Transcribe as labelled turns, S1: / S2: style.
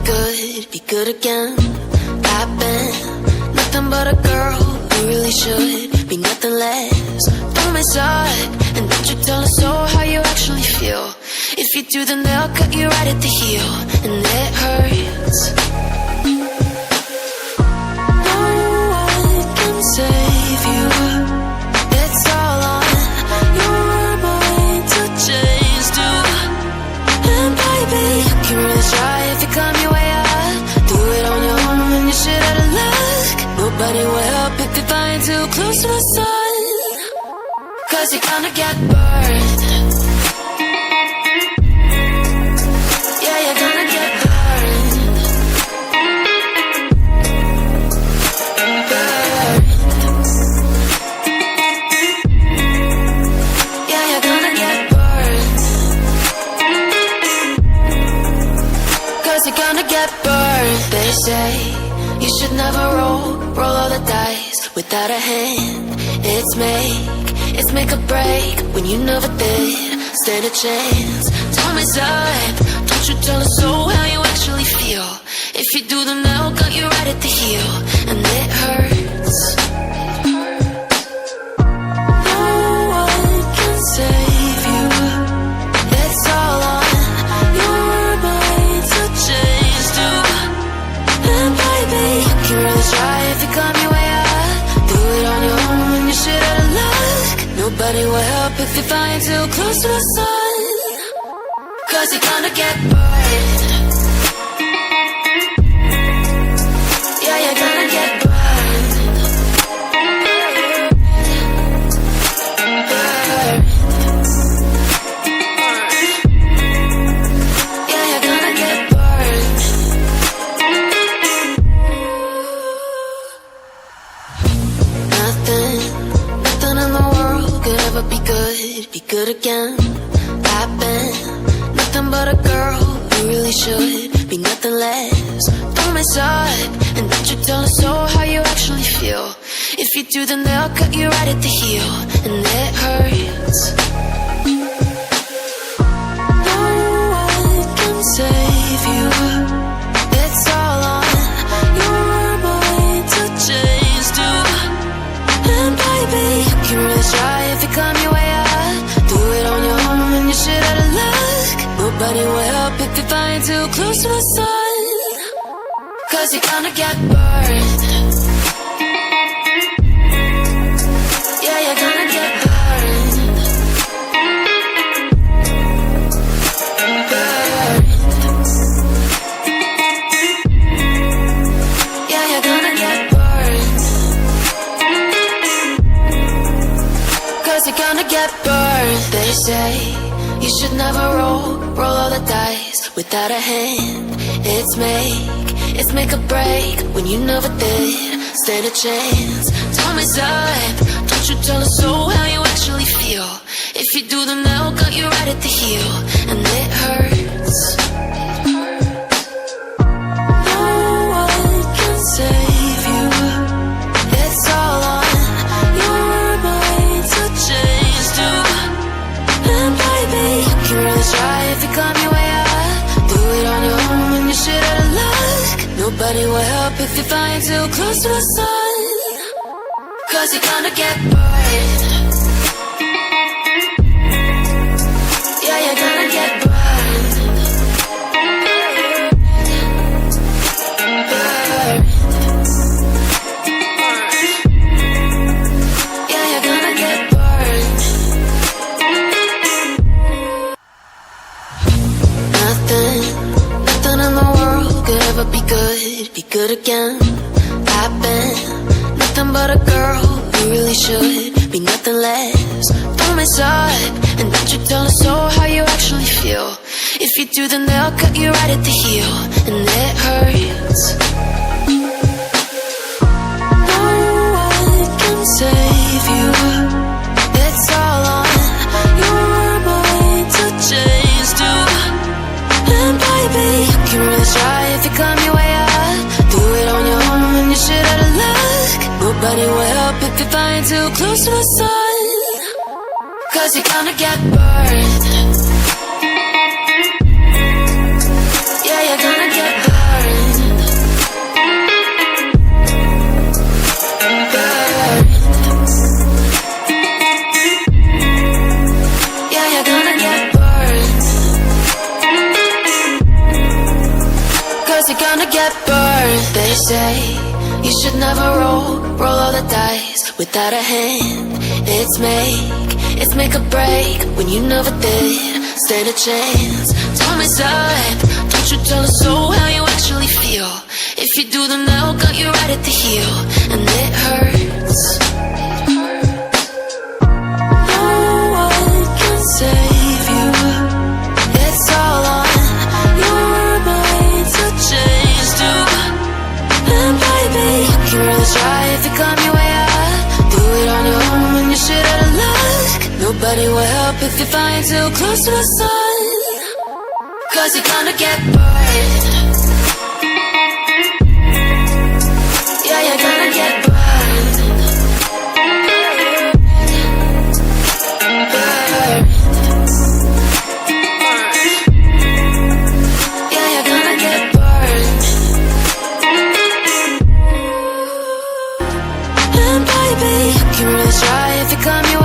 S1: be good again. I've been nothing but a girl who really should be nothing less. Don't mess up, and don't you tell us so how you actually feel. If you do, then they'll cut you right at the heel, and it hurts. No one can save you. It's all on your mind to change, too. And baby, you can really try if you come your way up. Do it on your own and you shit out of luck. Nobody will help if you're flying too close to the sun, 'cause you're gonna get burned. Yeah, you're gonna get burned. Burned. Yeah, you're gonna get burned. 'Cause you're gonna get burned. They say you should never roll all the dice without a hand. It's make or break when you never did stand a chance. Time is up, don't you tell us so how you actually feel. If you do, then they'll cut you right at the heel, and it hurts. No one can save you. It's all on your mind to change, too. And baby, you can really try if you come your way up. Do it on your own and you shit out of luck. Nobody will help if you're flying too close to the sun, 'cause you're gonna get burned. Yeah, you're gonna get burned. Burned. Yeah, you're gonna get burned. Nothing in the world could ever be good again. I've been nothing but a girl who really should be nothing less. Don't mess up, and don't you tell us so how you actually feel. If you do, then they'll cut you right at the heel, and it hurts. No one can save you. It's all on your mind to change, too. And baby, you can really try if you come your way up. Do it on your own and you shit out of luck. Nobody will help if you're flying too close to the sun, 'cause you're gonna get burned. Yeah, you're gonna get burned. Burned. Yeah, you're gonna get burned. 'Cause you're gonna get burned. They say you should never roll all the dice without a hand. It's make or break when you never did stand a chance. Time is up, don't you tell us so how you actually feel. If you do, then they'll cut you right at the heel, and it hurts. No one can save you. It's all on your mind to change, too. And baby, you can really try if you come your way up. Do it on your own and you shit out of luck. Nobody will help if you're flying too close to the sun, 'cause you're gonna get burned. Yeah, you're gonna get burned. Burned. Yeah, you're gonna get burned. Nothing in the world could ever be good again. I've been nothing but a girl who really should be nothing less. Don't mess up, and don't you tell us so how you actually feel. If you do, then they'll cut you right at the heel, and it hurts. No one can save you. It's all on your mind to change, too. And baby, you can really try if you come your way up. Do it on your own and you shit out of luck. Nobody will help if you're flying too close to the sun, 'cause you're gonna get burned. Yeah, you're gonna get burned. They say you should never roll all the dice without a hand. It's make or break when you never did stand a chance. Tell me, side, don't you tell us so how you actually feel. If you do, then they'll got you right at the heel, and it hurts. No one can save you. It's all on your mind to change too. And baby, you can really try if you climb your way out. Do it on your own when you're shit out of luck. Nobody will help if you flying too close to the sun, 'cause you're gonna get burned. Yeah, you're gonna get burned. Burned. Yeah, you're gonna get burned. And baby, you can really try if you come your way.